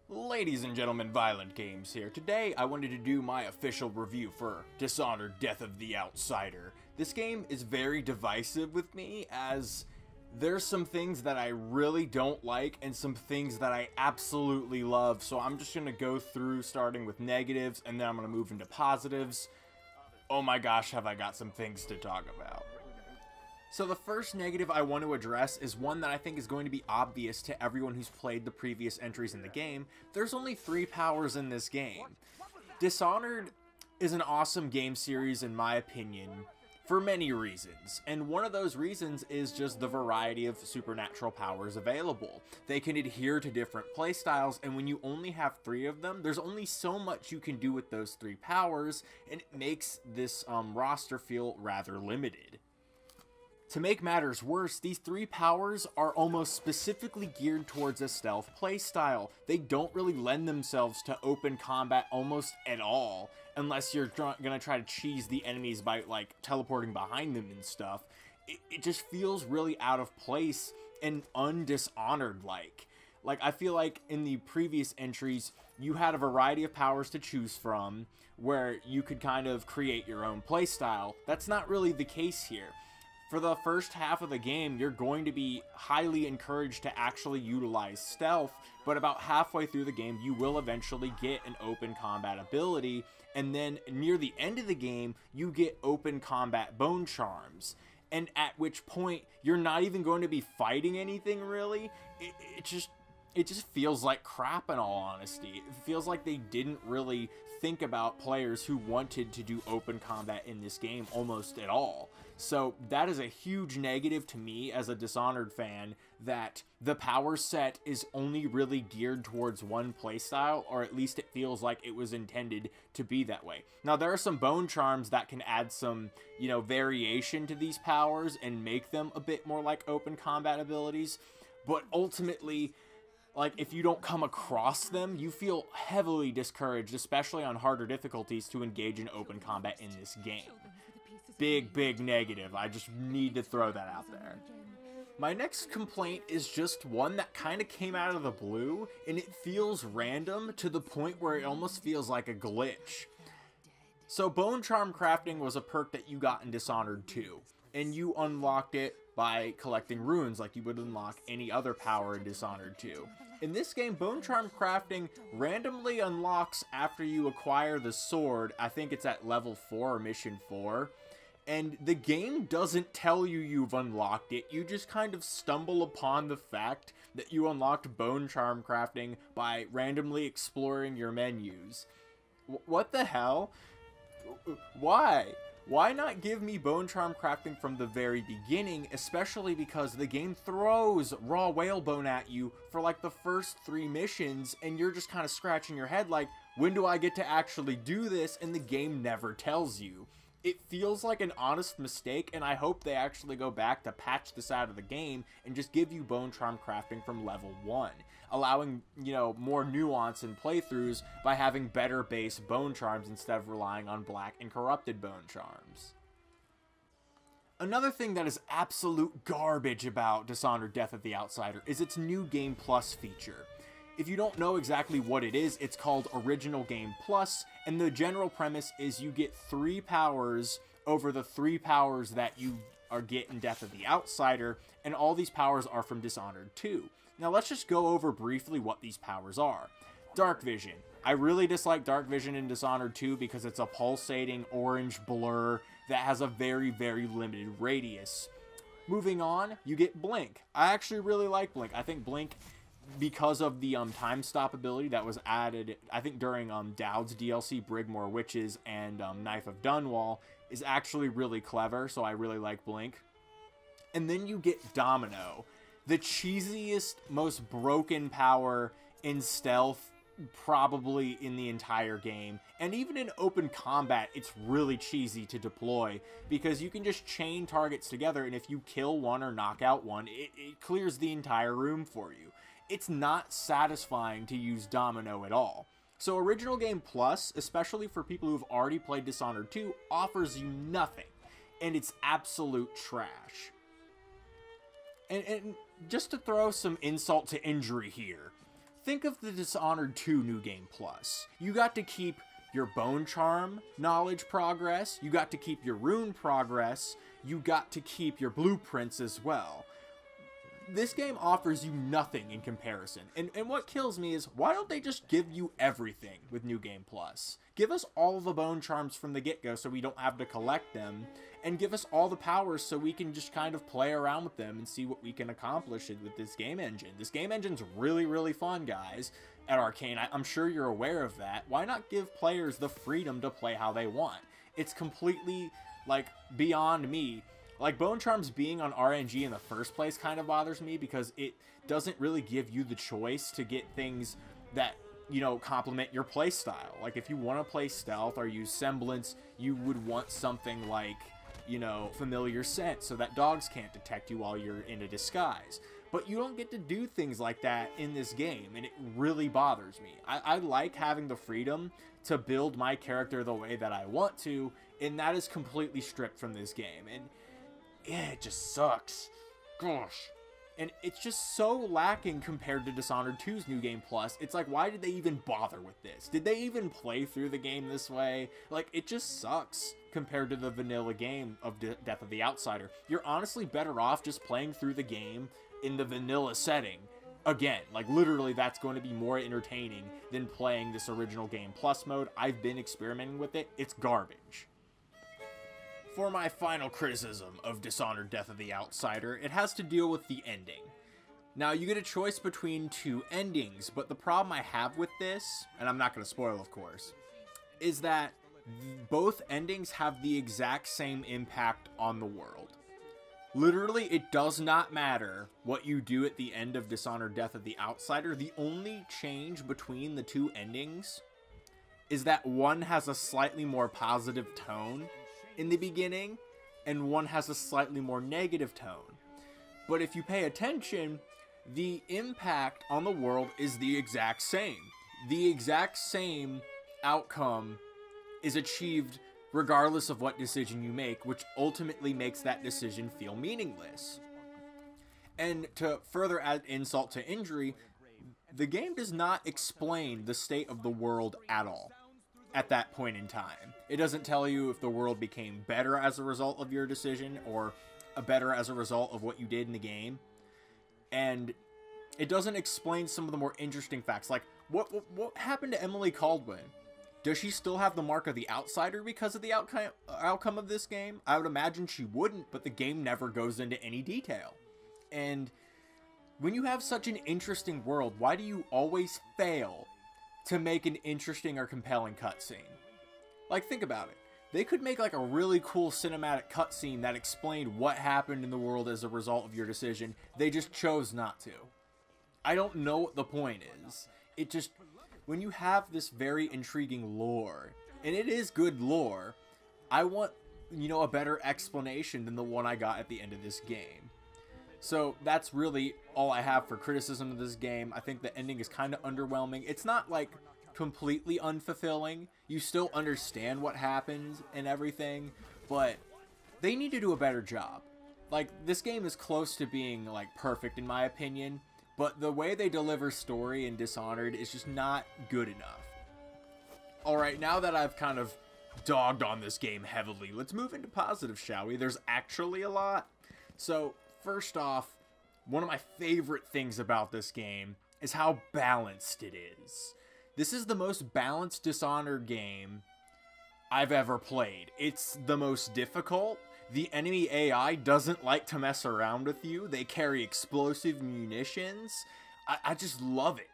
Ladies and gentlemen, Violent Games here. Today, I wanted to do my official review for Dishonored: Death of the Outsider. This game is very divisive with me, as there's some things that I really don't like and some things that I absolutely love, so I'm just going to go through starting with negatives and then I'm going to move into positives. Oh my gosh, have I got some things to talk about. So the first negative I want to address is one that I think is going to be obvious to everyone who's played the previous entries in the game. There's only 3 powers in this game. Dishonored is an awesome game series in my opinion for many reasons, and one of those reasons is just the variety of supernatural powers available. They can adhere to different playstyles, and when you only have 3 of them, there's only so much you can do with those 3 powers, and it makes this roster feel rather limited. To make matters worse, these 3 powers are almost specifically geared towards a stealth playstyle. They don't really lend themselves to open combat almost at all, unless you're gonna try to cheese the enemies by, like, teleporting behind them and stuff. It just feels really out of place and undishonored-like. Like, I feel like in the previous entries, you had a variety of powers to choose from, where you could kind of create your own playstyle. That's not really the case here. For the first half of the game, you're going to be highly encouraged to actually utilize stealth, but about halfway through the game, you will eventually get an open combat ability, and then near the end of the game, you get open combat Bonecharms, and at which point, you're not even going to be fighting anything, really. It just feels like crap, in all honesty. It feels like they didn't really think about players who wanted to do open combat in this game almost at all. So that is a huge negative to me as a Dishonored fan, that the power set is only really geared towards one playstyle, or at least it feels like it was intended to be that way. Now, there are some Bonecharms that can add some, variation to these powers and make them a bit more like open combat abilities, but ultimately, like, if you don't come across them, you feel heavily discouraged, especially on harder difficulties, to engage in open combat in this game. Big negative. I just need to throw that out there. My next complaint is just one that kind of came out of the blue, and it feels random to the point where it almost feels like a glitch. So Bonecharm Crafting was a perk that you got in Dishonored 2, and you unlocked it by collecting runes like you would unlock any other power in Dishonored 2. In this game, Bonecharm Crafting randomly unlocks after you acquire the sword. I think it's at level 4 or mission 4. And the game doesn't tell you you've unlocked it. You just kind of stumble upon the fact that you unlocked Bonecharm Crafting by randomly exploring your menus. What the hell? Why? Why not give me Bonecharm Crafting from the very beginning, especially because the game throws raw whalebone at you for like the first 3 missions, and you're just kind of scratching your head like, when do I get to actually do this? And the game never tells you. It feels like an honest mistake, and I hope they actually go back to patch this out of the game and just give you Bonecharm Crafting from level 1, allowing, more nuance in playthroughs by having better base Bonecharms instead of relying on black and corrupted Bonecharms. Another thing that is absolute garbage about Dishonored: Death of the Outsider is its new Game Plus feature. If you don't know exactly what it is, it's called Original Game Plus, and the general premise is you get 3 powers over the 3 powers that you get in Death of the Outsider, and all these powers are from Dishonored 2. Now let's just go over briefly what these powers are. Dark Vision. I really dislike Dark Vision in Dishonored 2 because it's a pulsating orange blur that has a very limited radius. Moving on, you get Blink. I actually really like Blink. I think Blink, because of the time stop ability that was added, I think during Dowd's DLC, Brigmore Witches and Knife of Dunwall, is actually really clever, so I really like Blink. And then you get Domino, the cheesiest, most broken power in stealth probably in the entire game. And even in open combat, it's really cheesy to deploy, because you can just chain targets together, and if you kill one or knock out one, it clears the entire room for you. It's not satisfying to use Domino at all. So Original Game Plus, especially for people who've already played Dishonored 2, offers you nothing, and it's absolute trash. And just to throw some insult to injury here, think of the Dishonored 2 New Game Plus. You got to keep your Bonecharm knowledge progress, you got to keep your rune progress, you got to keep your blueprints as well. This game offers you nothing in comparison. And what kills me is, why don't they just give you everything with New Game Plus? Give us all the bone charms from the get-go so we don't have to collect them, and give us all the powers so we can just kind of play around with them and see what we can accomplish with this game engine. This game engine's really, really fun, guys, at Arcane. I'm sure you're aware of that. Why not give players the freedom to play how they want? It's completely, like, beyond me. Like, Bonecharms being on RNG in the first place kind of bothers me, because it doesn't really give you the choice to get things that, you know, complement your playstyle. Like, if you want to play stealth or use semblance, you would want something like, you know, familiar scent, so that dogs can't detect you while you're in a disguise. But you don't get to do things like that in this game, and it really bothers me. I like having the freedom to build my character the way that I want to, and that is completely stripped from this game. And yeah, it just sucks. Gosh. And it's just so lacking compared to Dishonored 2's New Game Plus. It's like, why did they even bother with this? Did they even play through the game this way? Like, it just sucks compared to the vanilla game of Death of the Outsider. You're honestly better off just playing through the game in the vanilla setting. Again, like, literally, that's going to be more entertaining than playing this original Game Plus mode. I've been experimenting with it. It's garbage. For my final criticism of Dishonored Death of the Outsider, it has to deal with the ending. Now, you get a choice between two endings, but the problem I have with this, and I'm not going to spoil, of course, is that both endings have the exact same impact on the world. Literally, it does not matter what you do at the end of Dishonored Death of the Outsider. The only change between the two endings is that one has a slightly more positive tone in the beginning, and one has a slightly more negative tone. But if you pay attention, the impact on the world is the exact same. The exact same outcome is achieved regardless of what decision you make, which ultimately makes that decision feel meaningless. And to further add insult to injury, the game does not explain the state of the world at all at that point in time. It doesn't tell you if the world became better as a result of your decision or better as a result of what you did in the game. And it doesn't explain some of the more interesting facts, like what happened to Emily Caldwell? Does she still have the mark of the outsider because of the outcome of this game? I would imagine she wouldn't, but the game never goes into any detail. And when you have such an interesting world, why do you always fail to make an interesting or compelling cutscene? Like, think about it. They could make like a really cool cinematic cutscene that explained what happened in the world as a result of your decision. They just chose not to. I don't know what the point is. It just, when you have this very intriguing lore, and it is good lore, I want, you know, a better explanation than the one I got at the end of this game. So that's really all I have for criticism of this game. I think the ending is kind of underwhelming. It's not like completely unfulfilling. You still understand what happens and everything, but they need to do a better job. Like, this game is close to being like perfect in my opinion, but the way they deliver story in Dishonored is just not good enough. Alright, now that I've kind of dogged on this game heavily, let's move into positive, shall we? There's actually a lot. So, first off, one of my favorite things about this game is how balanced it is. This is the most balanced Dishonored game I've ever played. It's the most difficult. The enemy AI doesn't like to mess around with you. They carry explosive munitions. I just love it.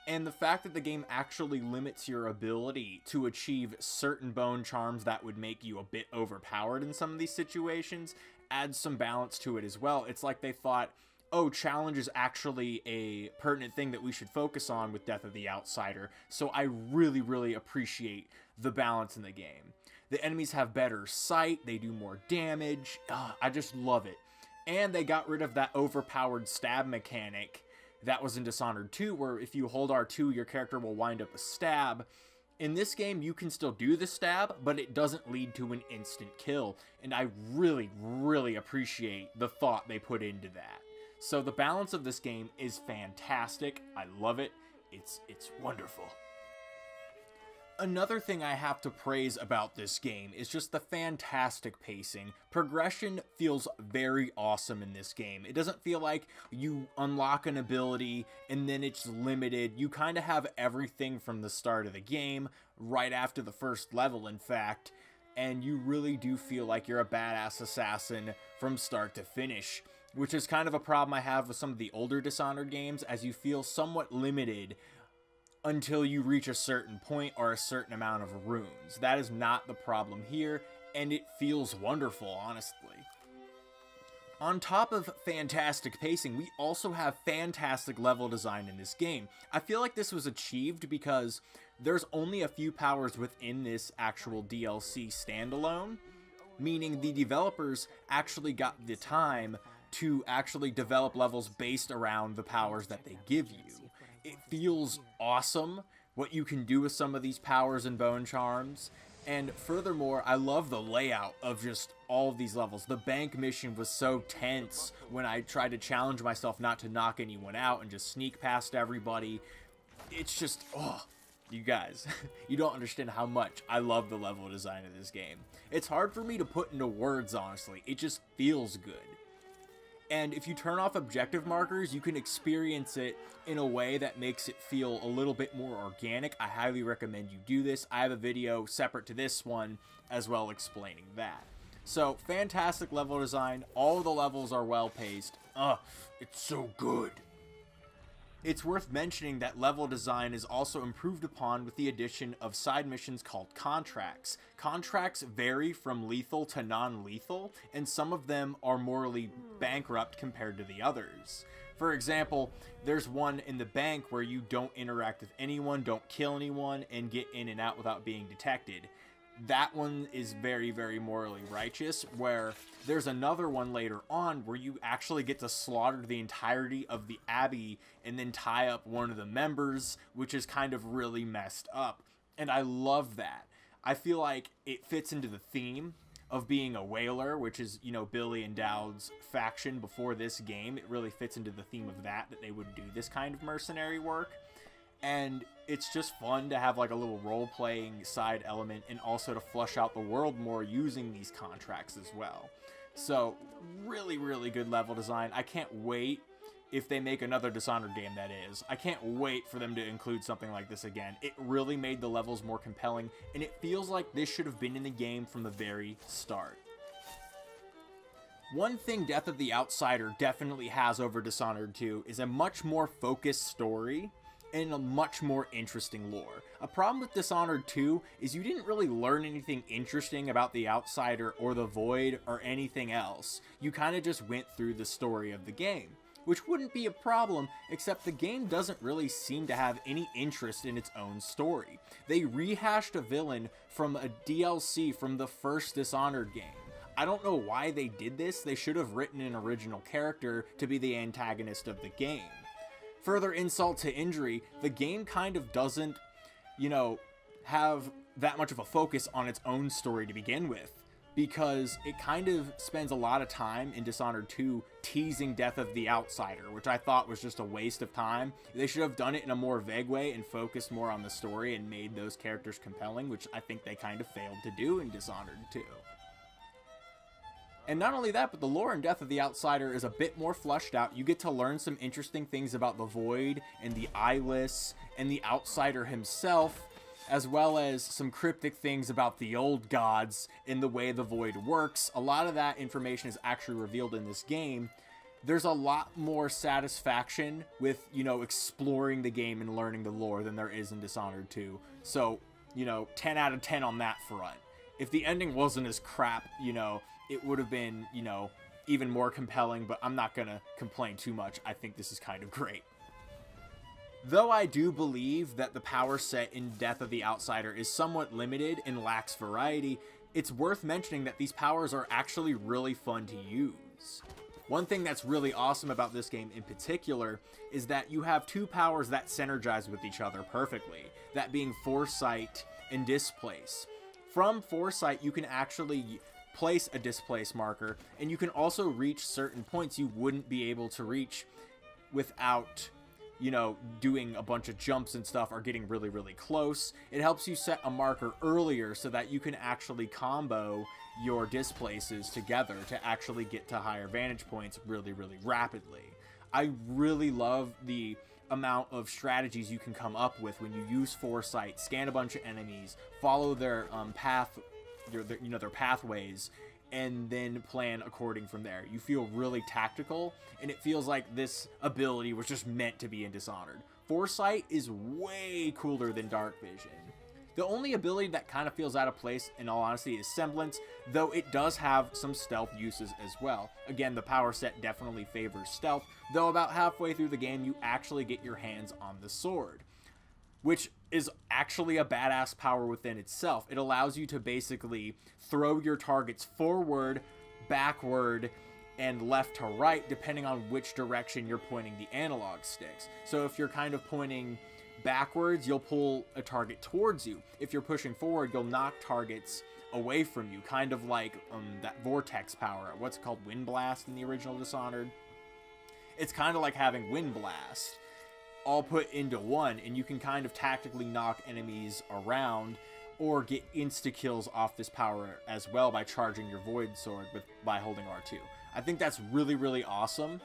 And the fact that the game actually limits your ability to achieve certain bone charms that would make you a bit overpowered in some of these situations adds some balance to it as well. It's like they thought, oh, challenge is actually a pertinent thing that we should focus on with Death of the Outsider. So I really, really appreciate the balance in the game. The enemies have better sight, they do more damage. I just love it. And they got rid of that overpowered stab mechanic that was in Dishonored 2, where if you hold R2, your character will wind up a stab. In this game, you can still do the stab, but it doesn't lead to an instant kill. And I really, really appreciate the thought they put into that. So the balance of this game is fantastic. I love it. It's wonderful. Another thing I have to praise about this game is just the fantastic pacing. Progression feels very awesome in this game. It doesn't feel like you unlock an ability and then it's limited. You kind of have everything from the start of the game, right after the first level, in fact, and you really do feel like you're a badass assassin from start to finish, which is kind of a problem I have with some of the older Dishonored games, as you feel somewhat limited until you reach a certain point or a certain amount of runes. That is not the problem here, and it feels wonderful, honestly. On top of fantastic pacing, we also have fantastic level design in this game. I feel like this was achieved because there's only a few powers within this actual DLC standalone, meaning the developers actually got the time to actually develop levels based around the powers that they give you. It feels awesome what you can do with some of these powers and bone charms. And furthermore, I love the layout of just all of these levels. The bank mission was so tense when I tried to challenge myself not to knock anyone out and just sneak past everybody. It's just, oh, you guys, you don't understand how much I love the level design of this game. It's hard for me to put into words, honestly. It just feels good. And if you turn off objective markers, you can experience it in a way that makes it feel a little bit more organic. I highly recommend you do this. I have a video separate to this one as well explaining that. So, fantastic level design. All of the levels are well paced. It's so good. It's worth mentioning that level design is also improved upon with the addition of side missions called contracts. Contracts vary from lethal to non-lethal, and some of them are morally bankrupt compared to the others. For example, there's one in the bank where you don't interact with anyone, don't kill anyone, and get in and out without being detected. That one is very, very morally righteous, where there's another one later on where you actually get to slaughter the entirety of the abbey and then tie up one of the members, which is kind of really messed up. And I love that. I feel like it fits into the theme of being a whaler, which is, you know, Billy and Dowd's faction before this game. It really fits into the theme of that they would do this kind of mercenary work. And it's just fun to have like a little role-playing side element and also to flush out the world more using these contracts as well. So, really, really good level design. I can't wait if they make another Dishonored game, that is. I can't wait for them to include something like this again. It really made the levels more compelling, and it feels like this should have been in the game from the very start. One thing Death of the Outsider definitely has over Dishonored 2 is a much more focused story and a much more interesting lore. A problem with Dishonored 2 is you didn't really learn anything interesting about the Outsider or the Void or anything else. You kind of just went through the story of the game, which wouldn't be a problem, except the game doesn't really seem to have any interest in its own story. They rehashed a villain from a DLC from the first Dishonored game. I don't know why they did this. They should have written an original character to be the antagonist of the game. Further insult to injury, the game kind of doesn't, you know, have that much of a focus on its own story to begin with, because it kind of spends a lot of time in Dishonored 2 teasing Death of the Outsider, which I thought was just a waste of time. They should have done it in a more vague way and focused more on the story and made those characters compelling, which I think they kind of failed to do in Dishonored 2. And not only that, but the lore in Death of the Outsider is a bit more fleshed out. You get to learn some interesting things about the Void and the Eyeless and the Outsider himself, as well as some cryptic things about the old gods and the way the Void works. A lot of that information is actually revealed in this game. There's a lot more satisfaction with, you know, exploring the game and learning the lore than there is in Dishonored 2. So, you know, 10 out of 10 on that front. If the ending wasn't as crap, you know, it would have been, you know, even more compelling, but I'm not gonna complain too much. I think this is kind of great. Though I do believe that the power set in Death of the Outsider is somewhat limited and lacks variety, it's worth mentioning that these powers are actually really fun to use. One thing that's really awesome about this game in particular is that you have two powers that synergize with each other perfectly, that being Foresight and Displace. From Foresight, you can actually place a displace marker, and you can also reach certain points you wouldn't be able to reach without you know, doing a bunch of jumps and stuff are getting really, really close. It helps you set a marker earlier so that you can actually combo your displaces together to actually get to higher vantage points really, really rapidly. I really love the amount of strategies you can come up with when you use Foresight, scan a bunch of enemies, follow their their pathways, and then plan according from there. You feel really tactical, and it feels like this ability was just meant to be in Dishonored. Foresight is way cooler than Dark Vision. The only ability that kind of feels out of place, in all honesty, is Semblance, though it does have some stealth uses as well. Again, the Powerset definitely favors stealth, though about halfway through the game you actually get your hands on the sword, which is actually a badass power within itself. It allows you to basically throw your targets forward, backward, and left to right, depending on which direction you're pointing the analog sticks. So if you're kind of pointing backwards, you'll pull a target towards you. If you're pushing forward, you'll knock targets away from you, kind of like that vortex power. What's it called? Wind Blast in the original Dishonored? It's kind of like having Wind Blast all put into one, and you can kind of tactically knock enemies around or get insta-kills off this power as well by charging your Void Sword by holding R2. I think that's really, really awesome,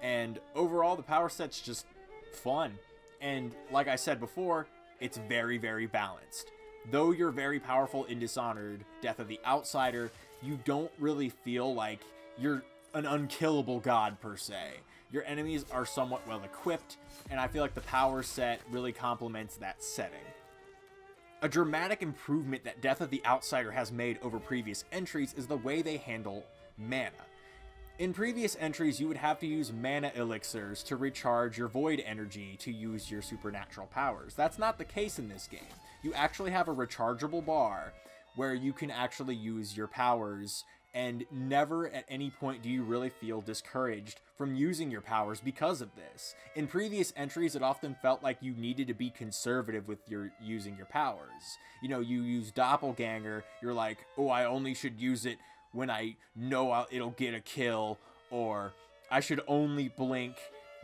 and overall the power set's just fun. And like I said before, it's very, very balanced. Though you're very powerful in Dishonored, Death of the Outsider, you don't really feel like you're an unkillable god per se. Your enemies are somewhat well equipped, and I feel like the power set really complements that setting. A dramatic improvement that Death of the Outsider has made over previous entries is the way they handle mana. In previous entries, you would have to use mana elixirs to recharge your void energy to use your supernatural powers. That's not the case in this game. You actually have a rechargeable bar where you can actually use your powers, and never at any point do you really feel discouraged from using your powers because of this. In previous entries, it often felt like you needed to be conservative with using your powers. You know, you use Doppelganger, you're like, oh, I only should use it when I know it'll get a kill, or I should only blink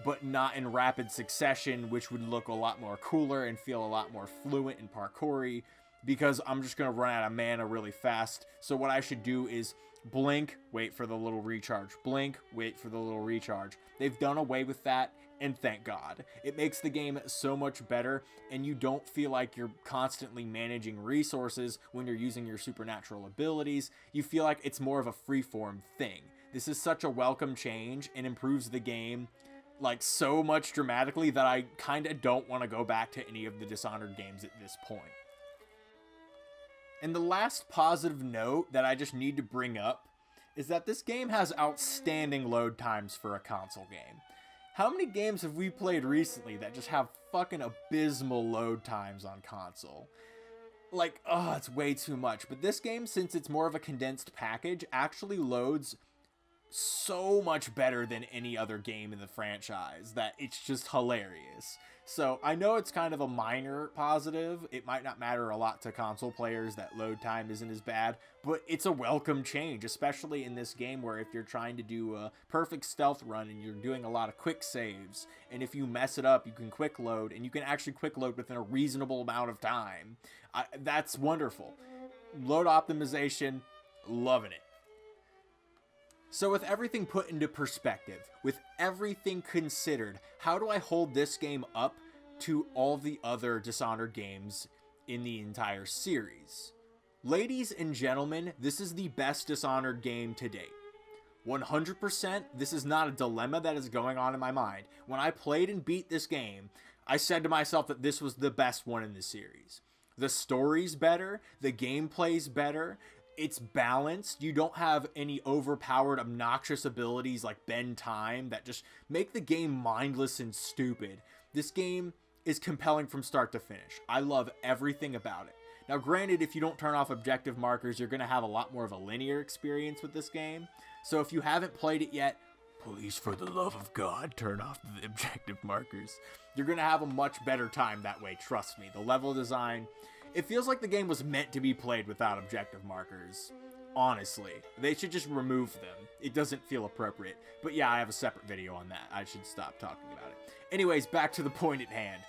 but not in rapid succession, which would look a lot more cooler and feel a lot more fluent and parkoury, because I'm just going to run out of mana really fast. So what I should do is blink, wait for the little recharge, blink, wait for the little recharge. They've done away with that, and thank God. It makes the game so much better, and you don't feel like you're constantly managing resources when you're using your supernatural abilities. You feel like it's more of a freeform thing. This is such a welcome change and improves the game like so much dramatically that I kind of don't want to go back to any of the Dishonored games at this point. And the last positive note that I just need to bring up is that this game has outstanding load times for a console game. How many games have we played recently that just have fucking abysmal load times on console? Like, oh, it's way too much. But this game, since it's more of a condensed package, actually loads so much better than any other game in the franchise that it's just hilarious. So I know it's kind of a minor positive. It might not matter a lot to console players that load time isn't as bad, but it's a welcome change, especially in this game where if you're trying to do a perfect stealth run and you're doing a lot of quick saves, and if you mess it up, you can quick load, and you can actually quick load within a reasonable amount of time. That's wonderful. Load optimization, loving it. So with everything put into perspective, with everything considered, how do I hold this game up to all the other Dishonored games in the entire series? Ladies and gentlemen, this is the best Dishonored game to date. 100%, this is not a dilemma that is going on in my mind. When I played and beat this game, I said to myself that this was the best one in the series. The story's better, the gameplay's better, it's balanced. You don't have any overpowered, obnoxious abilities like bend time that just make the game mindless and stupid. This game is compelling from start to finish. I love everything about it. Now, granted, if you don't turn off objective markers, you're going to have a lot more of a linear experience with this game. So if you haven't played it yet, please, for the love of God, turn off the objective markers. You're going to have a much better time that way, trust me. The level design, it feels like the game was meant to be played without objective markers. Honestly, they should just remove them. It doesn't feel appropriate. But yeah, I have a separate video on that. I should stop talking about it. Anyways, back to the point at hand.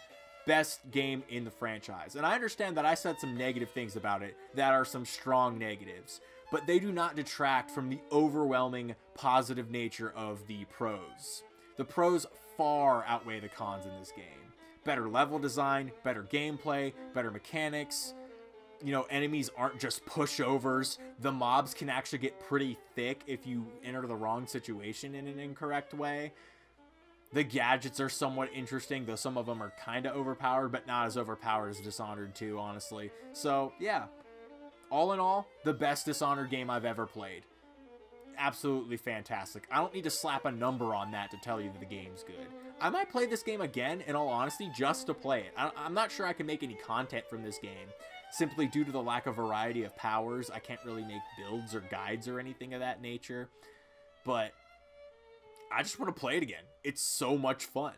Best game in the franchise. And I understand that I said some negative things about it that are some strong negatives, but they do not detract from the overwhelming positive nature of the pros. The pros far outweigh the cons in this game. Better level design, better gameplay, better mechanics. You know, enemies aren't just pushovers. The mobs can actually get pretty thick if you enter the wrong situation in an incorrect way. The gadgets are somewhat interesting, though some of them are kind of overpowered, but not as overpowered as Dishonored 2, honestly. So, yeah. All in all, the best Dishonored game I've ever played. Absolutely fantastic. I don't need to slap a number on that to tell you that the game's good. I might play this game again, in all honesty, just to play it. I'm not sure I can make any content from this game. Simply due to the lack of variety of powers, I can't really make builds or guides or anything of that nature. But I just want to play it again. It's so much fun.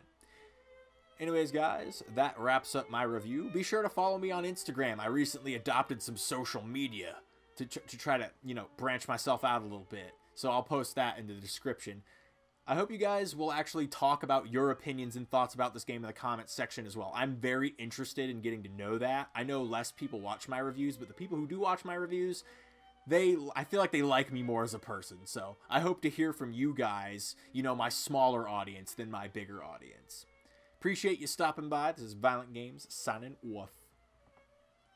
Anyways, guys, that wraps up my review. Be sure to follow me on Instagram. I recently adopted some social media to try to, you know, branch myself out a little bit. So I'll post that in the description. I hope you guys will actually talk about your opinions and thoughts about this game in the comments section as well. I'm very interested in getting to know that. I know less people watch my reviews, but the people who do watch my reviews, I feel like they like me more as a person. So I hope to hear from you guys, you know, my smaller audience than my bigger audience. Appreciate you stopping by. This is Violent Games signing off.